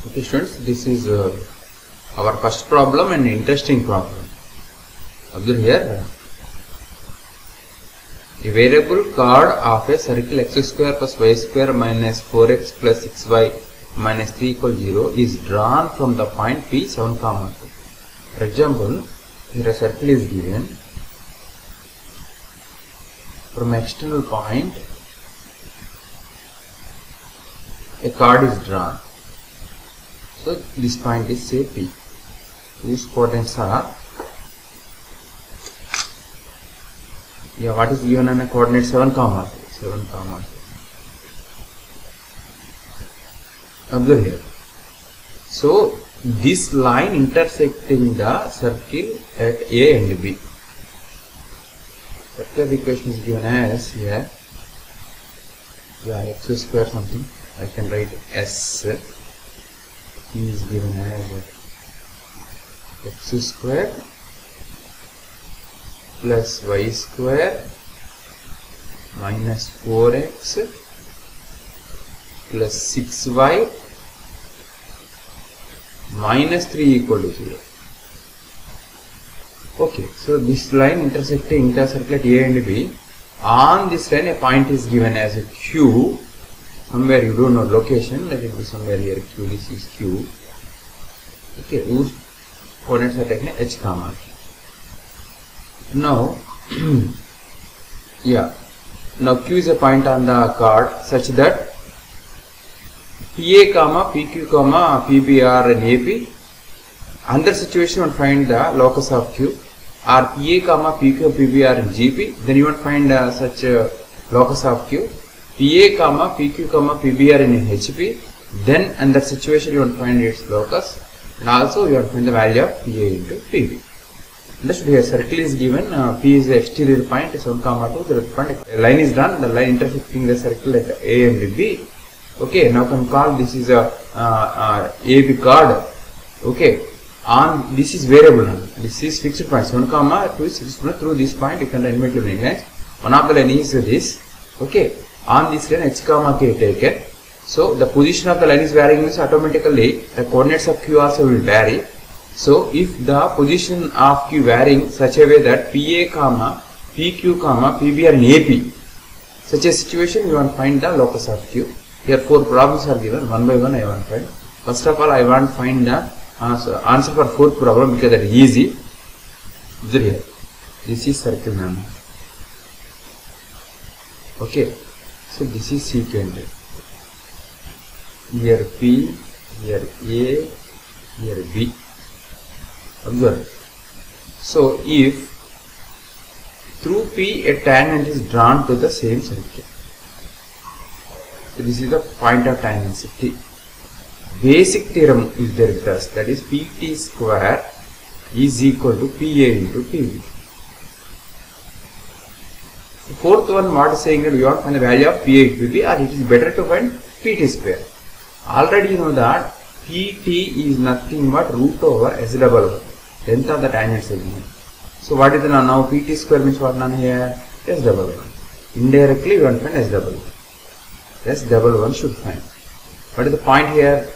Okay students, this is our first problem and interesting problem. Observe here, a variable chord of a circle x square plus y square minus 4x plus 6y minus 3 equals 0 is drawn from the point P 7, 2. For example, here a circle is given. From external point, a chord is drawn. So this point is say P, whose coordinates are, what is given on a coordinate 7, 7, 3. Observe here. So this line intersecting the circle at A and B. Circular equation is given as here, x square something, I can write S. P is given as x square plus y square minus 4x plus 6y minus 3 equal to 0. Okay, so this line intersecting intercircle at A and B. On this line a point is given as a Q. Somewhere you don't know location, let it be somewhere here Q, this is Q. Okay, whose coordinates are taken H, comma. Now, now Q is a point on the chord such that PA, comma, PQ, comma, PB are in AP. Under situation you want to find the locus of Q, or PA, comma, PQ, PB are in GP. Then you want to find such locus of Q. PA, comma, PQ, comma, PB are in HP. Then under situation you want to find its locus, and also you want to find the value of PA into PB. Understood? Here circle is given, P is the exterior point, 7, 2, the point, a line is drawn, the line intersecting the circle at A and B. Okay, now can call this is a AB chord. Okay, on this is variable, this is fixed point, 7, 2 is fixed point. Through this point you can animate your lines. One of the line is this. Okay, on this line H, K taken. So the position of the line is varying, means automatically the coordinates of Q also will vary. So if the position of Q varying such a way that PA, PQ, PB are in AP, such a situation you want to find the locus of Q. Here 4 problems are given, one by one I want to find. First of all I want to find the answer for 4th problem because that is easy. Observe here, this is circle number. Okay, so this is secant. Here P, here A, here B. Observe. So if through P a tangent is drawn to the same circle, so this is the point of tangency. Basic theorem is there with us, that is PT square is equal to PA into PB. The 4th one, what is saying that we want to find the value of PA into PB, or it is better to find PT square. Already you know that PT is nothing but root over S double 1, length of the tangent segment. So what is the now PT square means what none here? S double 1. Indirectly we want to find S double 1. S double 1 should find. What is the point here?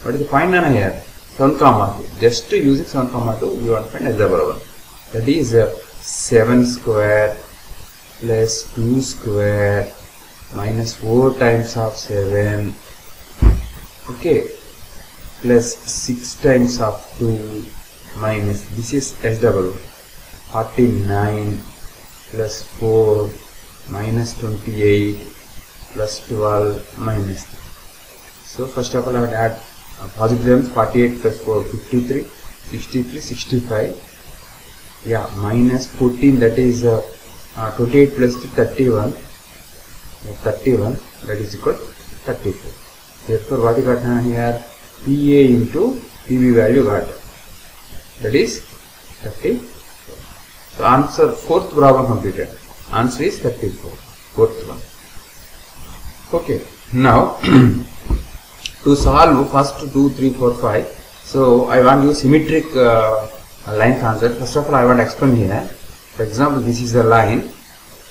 What is the point none here? 7, 2. Just to use it 7, 2 you want to find S double 1. That is 7 square plus 2 square minus 4 times of 7. Okay, plus 6 times of 2 minus, this is S double 1, 49 plus 4 minus 28 plus 12 minus 3. So first of all I will add positive terms, 48 plus 4, 53, 63, 65, minus 14, that is 28 plus 31, 31, that is equal to 34. Therefore what you got here? PA into PB value got, that is 34. So answer 4th problem completed. Answer is 34, 4th one. Okay, now to solve first 2, 3, 4, 5. So I want to use symmetric line concept. First of all I want to explain here. For example, this is the line.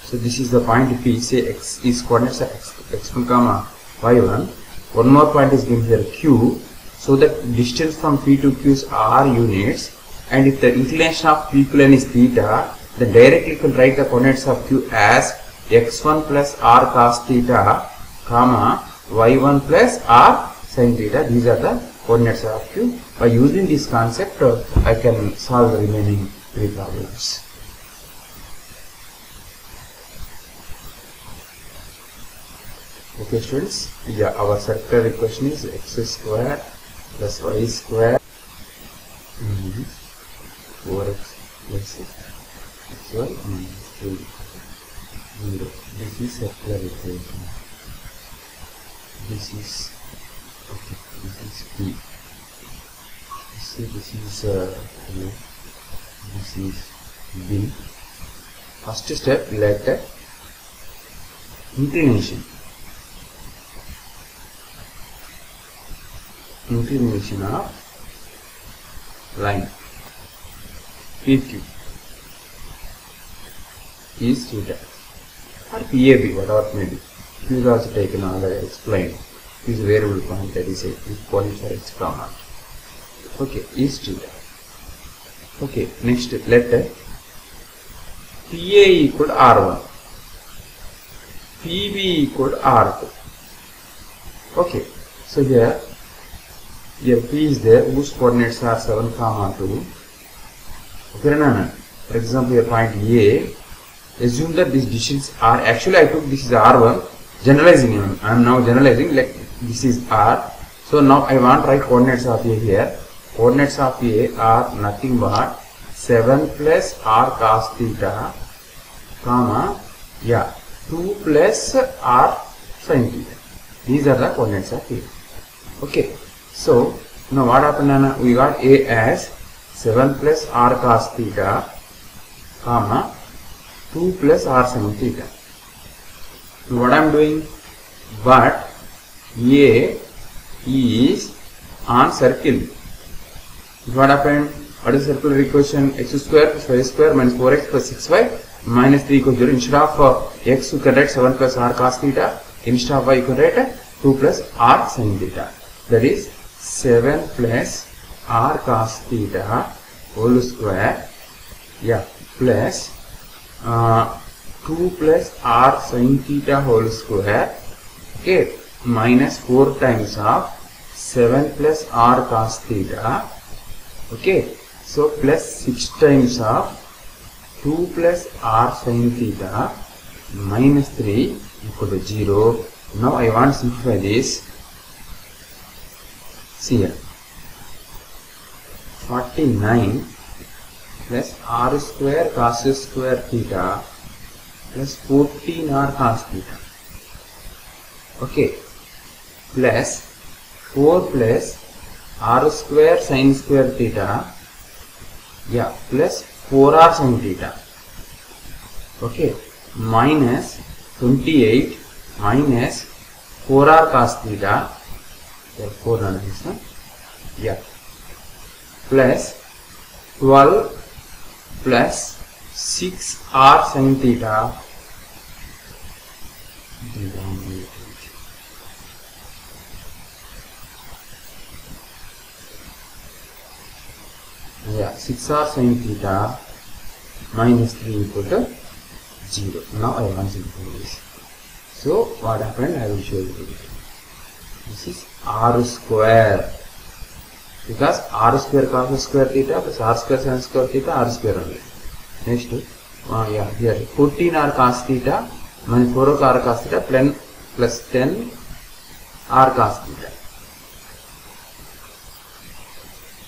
So this is the point P. Say x is coordinates x1, y1. One more point is given here Q. So the distance from P to Q is r units, and if the inclination of P plane is theta, then directly you can write the coordinates of Q as x1 plus r cos theta, comma y1 plus r sin theta. These are the coordinates of Q. By using this concept, I can solve the remaining three problems. Okay students, yeah, our circular equation is x square plus y square 4x plus xy minus 3 0. This is circular equation. This is okay. This is P. See, this is A. This is B. First step, let inclination of line PQ is theta or PAB, whatever it may be. Q is also taken already explained. Q is a variable point, that is it qualifies for its comma. Okay, is theta. Okay, next let PA equal to R1, PB equal to R2. Okay, so here P is there, whose coordinates are 7, 2. Okay, for example, your point A, assume that these distance are, actually I took this is R1, generalizing, I am now generalizing, like this is R. So now I want to write coordinates of A here. Coordinates of A are nothing but 7 plus r cos theta, comma, 2 plus r sin theta. These are the coordinates of A. Okay. So now what happened? We got A as 7 plus r cos theta, comma 2 plus r sin theta. Now what I am doing? But A is on circle. What happened? What is circular equation? X square plus y square minus 4x plus 6y minus 3 equals 0. Instead of x you can write 7 plus r cos theta. Instead of y you can write 2 plus r sin theta. That is 7 plus r cos theta whole square, plus 2 plus r sin theta whole square, okay, minus 4 times of 7 plus r cos theta, okay, so plus 6 times of 2 plus r sin theta minus 3 equal to 0. Now I want to simplify this. See here, 49 plus r square cos square theta plus 14 r cos theta, okay, plus 4 plus r square sin square theta, plus 4r sin theta, okay, minus 28 minus 4r cos theta, therefore plus 12 plus 6r sin theta, 6r sin theta minus 3 equal to 0. Now I want to simplify this. So what happened? I will show you. This is r square, because r square cos square theta plus r square sin square theta, r square only. Next, here 14 r cos theta minus 4 r cos theta plus 10 r cos theta,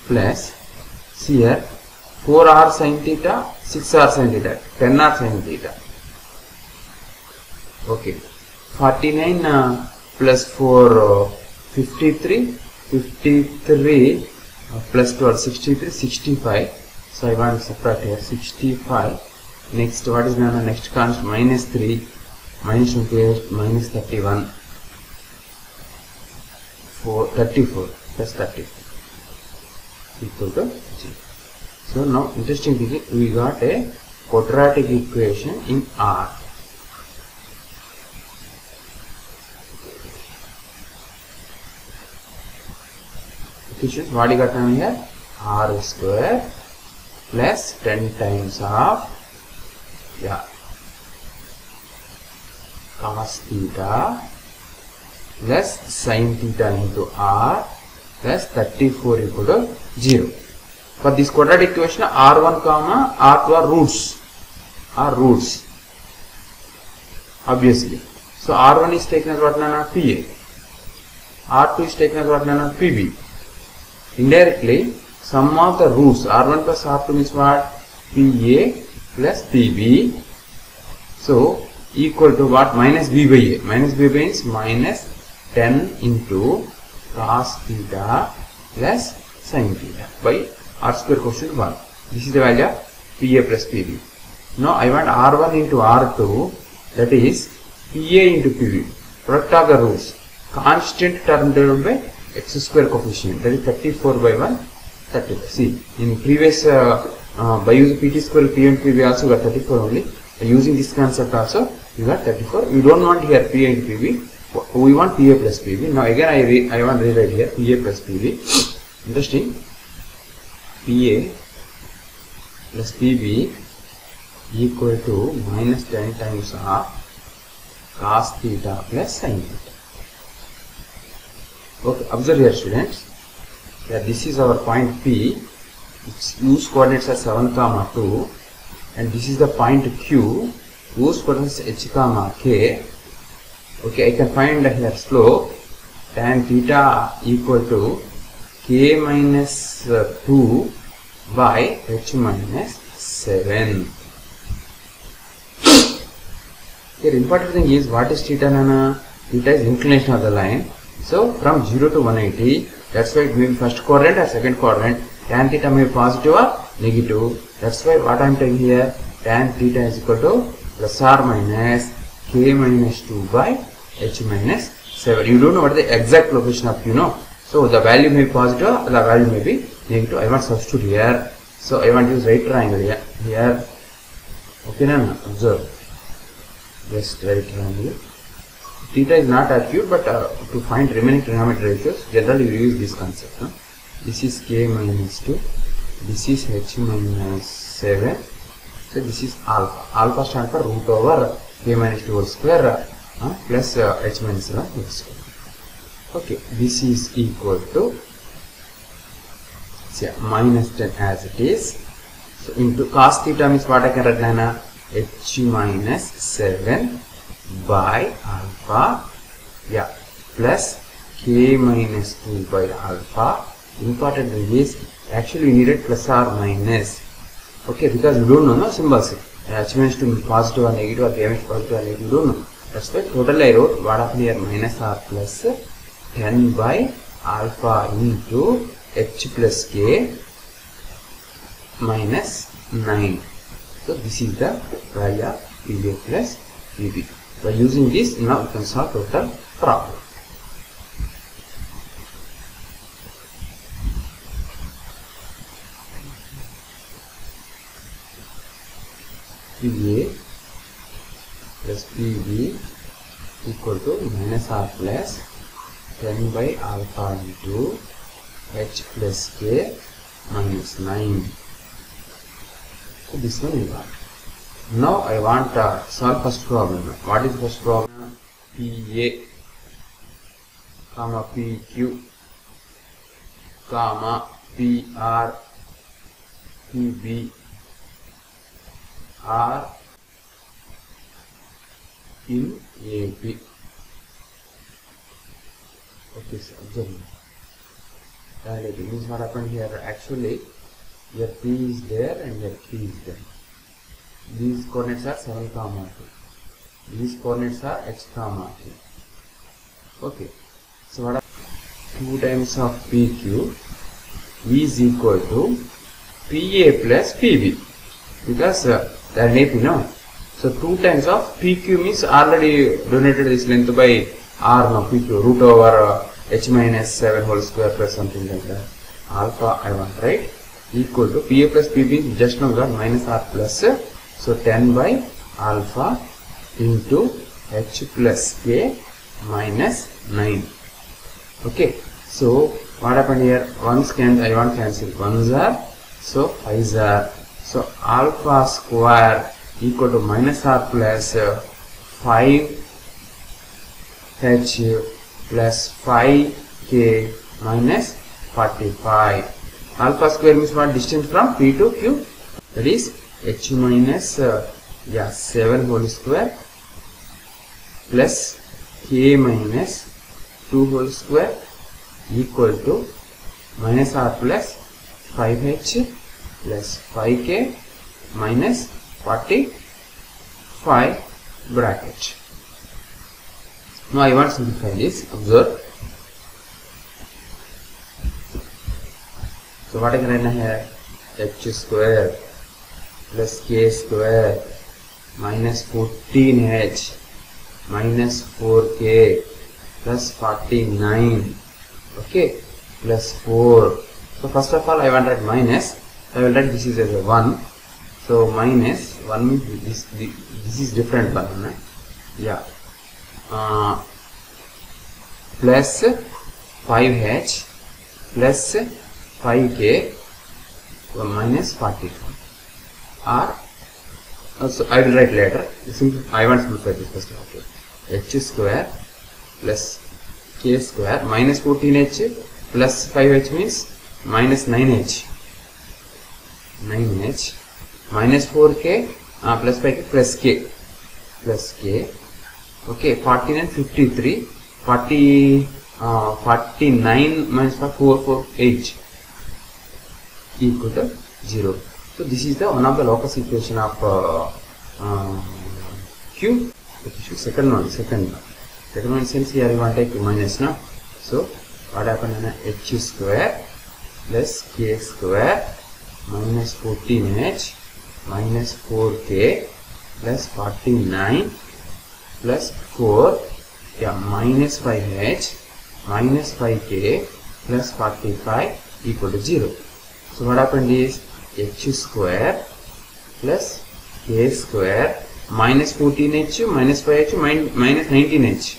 plus here 4 r sin theta, 6 r sin theta, 10 r sin theta. Okay, 49 plus 4 53 plus 12 63 65. So I want to subtract here 65. Next, what is the next constant? Minus 3 minus 28 minus 31 34 plus 30 equal to 0. So now interesting thing is we got a quadratic equation in R. equations. What you got here? R square plus 10 times of cos theta plus sin theta into r plus 34 equal to 0. For this quadratic equation, r1 comma r2 are roots, obviously. So r1 is taken as what nana? PA. R2 is taken as what nana? PB. Indirectly, sum of the roots r1 plus r2 means what? PA plus PB. So equal to what? Minus B by A. Minus B by A means minus 10 into cos theta plus sin theta by r square quotient 1. This is the value of PA plus PB. Now I want R1 into R2, that is PA into PB. Product of the roots. Constant term divided by x square coefficient, that is 34 by 1, 34. See, in previous by using PT square PA and PB also got 34 only. By using this concept also you got 34. We don't want here PA into PB. We want PA plus PB. Now again I want to rewrite here PA plus PB. Interesting. PA plus PB equal to minus 10 times of cos theta plus sin theta. Okay, observe here students, that this is our point P, whose coordinates are 7, 2, and this is the point Q, whose coordinates h, k. Okay, I can find here slope tan theta equal to k minus 2 by h minus 7. Here important thing is, what is theta nana? Theta is inclination of the line. So from 0 to 180, that's why it may be first quadrant or second quadrant. Tan theta may be positive or negative. That's why what I am taking here, tan theta is equal to plus or minus k minus 2 by h minus 7. You don't know what is the exact location of So the value may be positive or the value may be negative. I want to substitute here. So I want to use right triangle here. Okay, now observe. Just right triangle. Theta is not acute, but to find remaining trigonometric ratios, generally we use this concept. This is k minus 2, this is h minus 7, so this is alpha. Alpha stands for root over k minus 2 whole square plus h minus 7 whole square. Okay, this is equal to minus 10 as it is. So into cos theta means what I can write now? H minus 7 by alpha, plus k minus 2 by alpha. Important thing is, actually we needed plus or minus. Okay, because you don't know no symbols. H minus 2 means positive or negative, or k minus positive or negative, you don't know. That's why totally I wrote what happened here, minus or plus 10 by alpha into h plus k minus 9. So this is the value of PA plus PB. By using this, now you can solve total problem. PA plus PB equal to minus r plus 10 by alpha into h plus k minus 9. So this one we got. Now I want to solve first problem. What is first problem? PA comma PQ comma PR PB are in AP. Okay, so observe. It means what happened here? Actually, your P is there and your Q is there. These coordinates are 7, 2. These coordinates are x, 2. Okay. So what are 2 times of PQ is equal to PA plus PB, because they are in AP, no? So 2 times of PQ means already donated this length by R, no, PQ, root over h minus 7 whole square plus something like that. Alpha I want, right? Equal to PA plus PB, just now got minus R plus, so 10 by alpha into h plus k minus 9. Okay, so what happened here? Ones can I want cancel. Ones are, so fives are. So alpha square equal to minus r plus 5h plus 5k minus 45. Alpha square means what? Distance from P to Q. That is h minus 7 whole square plus k minus 2 whole square equal to minus r plus 5h plus 5k minus 45 bracket. Now I want to simplify this. Observe. So what I can write here? H square plus k square minus 14h minus 4k plus 49, okay, plus 4. So first of all I want to write minus. I will write this is as a 1. So minus 1 means this is different one, right? Yeah. Plus 5h plus 5k minus 45. Or so I will write later. I want to simplify this first. Okay. H square plus k square minus 14h plus 5h means minus 9h. 9h minus 4k plus 5k plus k plus k. Okay, 49 53 49 minus 4 8 equal to 0. So this is the one of the locus equation of Q. Second one since here you want to take minus now. So what happened in h square plus k square minus 14h minus 4k plus 49 plus 4 minus 5h minus 5k plus 45 equal to 0. So what happened is h square plus k square minus 14h minus 5h minus 19h.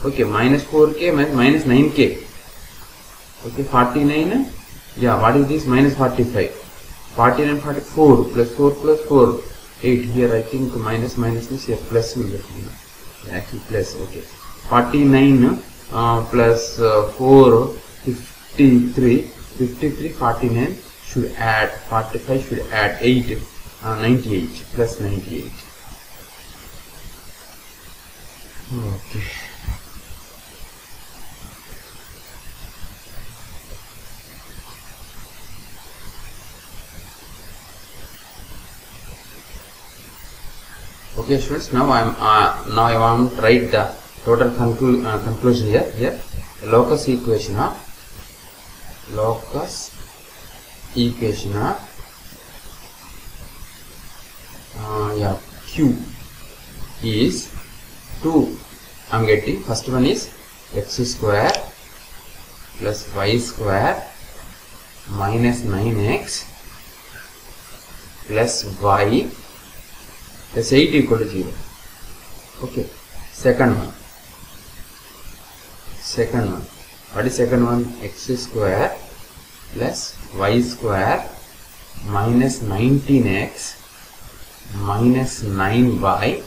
Okay, minus 4k minus 9k. Okay, 49. Yeah, what is this? Minus 45. 49 44 plus 4 plus 4 8. Here I think minus means here plus will be actually plus. Okay, 49 plus 4 53 49 should add 45 should add 8 98 plus 98. Okay. Okay, students. Now I want to write the total conclusion here. Here, locus equation of Q is 2. I'm getting first one is x square plus y square minus 9x plus y plus 8 equal to 0. Okay. Second one. What is second one? X square plus y square minus 19x minus 9y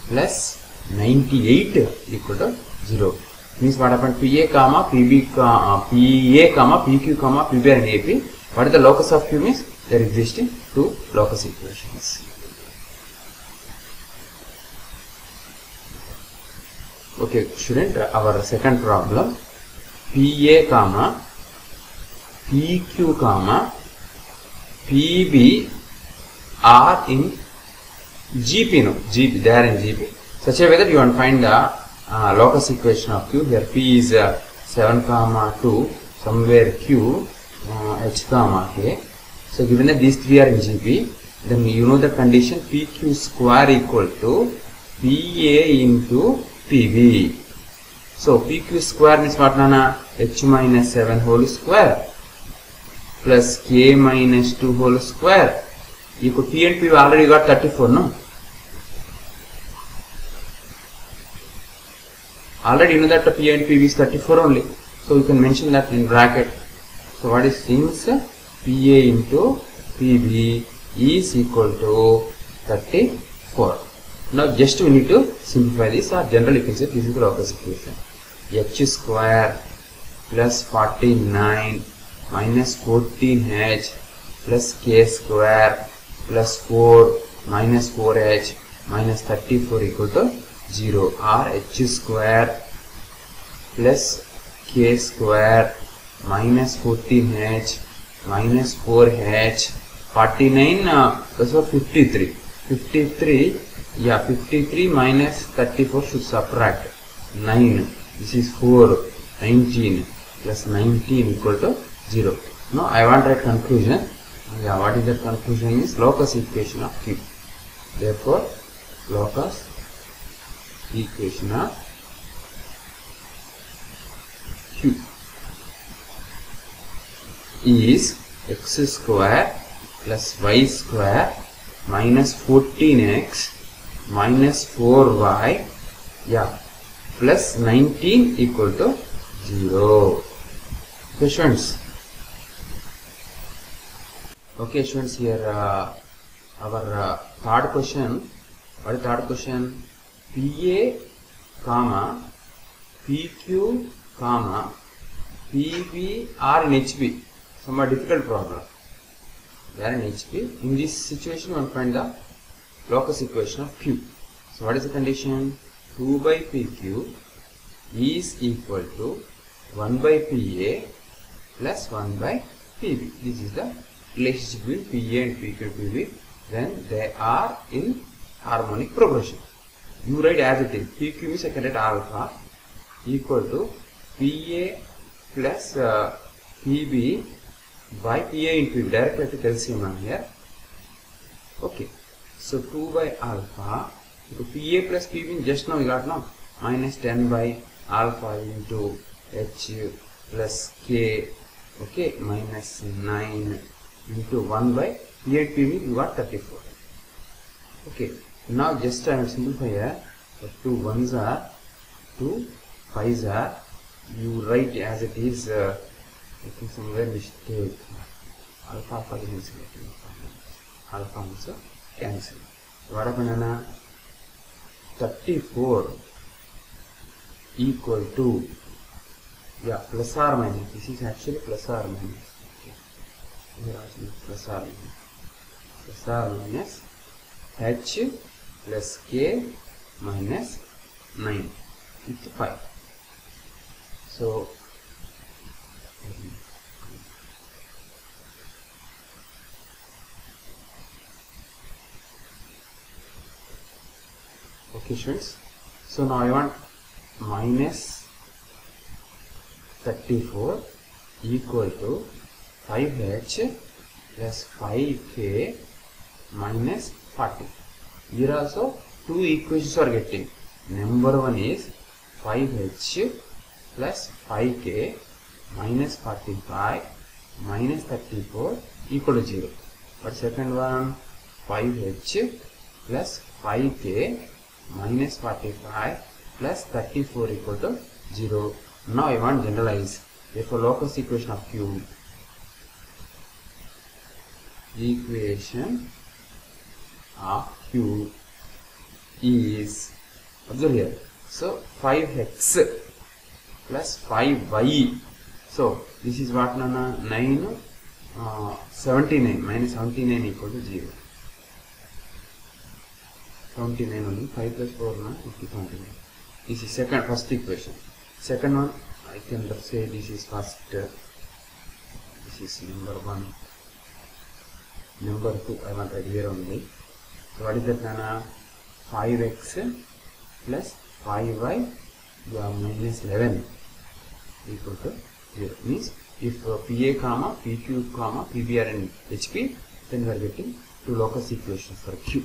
plus 98 equal to 0. Means what happened? PA comma PB PA comma PQ comma PB and AP. What is the locus of Q means? There existing two locus equations. Okay, student, our second problem, PA comma PQ comma PB are in GP. No, GP, they are in GP. Such a way that you want to find the locus equation of Q. Here P is 7 comma 2, somewhere Q, H comma K. So given that these three are in GP, then you know the condition PQ square equal to PA into PB. So PQ square means what, Nana? H minus 7 whole square plus K minus 2 whole square equal P and P already got 34, no? Already you know that P and PB is 34 only. So you can mention that in bracket. So what is since PA into PB is equal to 34. Now just we need to simplify this, or generally you can say this is the locus equation. H square plus 49 minus 14h plus k square plus 4 minus 4h minus 34 equal to 0, or h square plus k square minus 14h minus 4h 49 that's what 53 minus 34 should subtract 9. This is 4, 19 plus 19 equal to 0. Now I want a conclusion. Yeah, what is the conclusion is locus equation of Q. Therefore locus equation of Q is x square plus y square minus 14x minus 4y plus 19 equal to 0. Okay students. Okay students, here our third question. What is third question? PA comma PQ comma PB are in HB. Somewhat difficult problem. They are in HB. In this situation, we will find the locus equation of Q. So what is the condition? 2 by PQ is equal to 1 by PA plus 1 by PB. This is the relationship between PA and PQ and PB. Then they are in harmonic progression. You write as it is. PQ means I can write alpha equal to PA plus PB by PA into PB. Directly at LCM here. Okay. So 2 by alpha into PA plus PB, just now we got now minus 10 by alpha into H plus K, okay, minus 9 into 1 by PA and PB, you got 34. Okay. Now just I will simplify here. 2 1s are 2 5s are, you write as it is. I think somewhere mistake. Alpha cancel. Alpha also cancel. What happened? 34 equal to plus or minus. This is actually plus or minus. Okay. Here also plus or minus. Plus or minus H plus K minus 9 with 5. So okay students, so now I want minus 34 equal to 5h plus 5k minus 40. Here also two equations are getting. Number one is 5h plus 5k minus 45 minus 34 equal to 0. But second one, 5h plus 5k minus 45 plus 34 equal to 0. Now I want generalize. Therefore locus equation of Q. Equation of Q is, observe here, so 5x plus 5y. So this is what, 9 79 minus 79 equal to 0. 79 only, 5 plus 4 79. This is first equation. Second one, I can say this is first. This is number 1. Number 2, I want right here only. So what is that? 5x plus 5y minus 11 equal to 0. Means if PA comma PQ comma PB are in HP, then we are getting two locus equations for Q.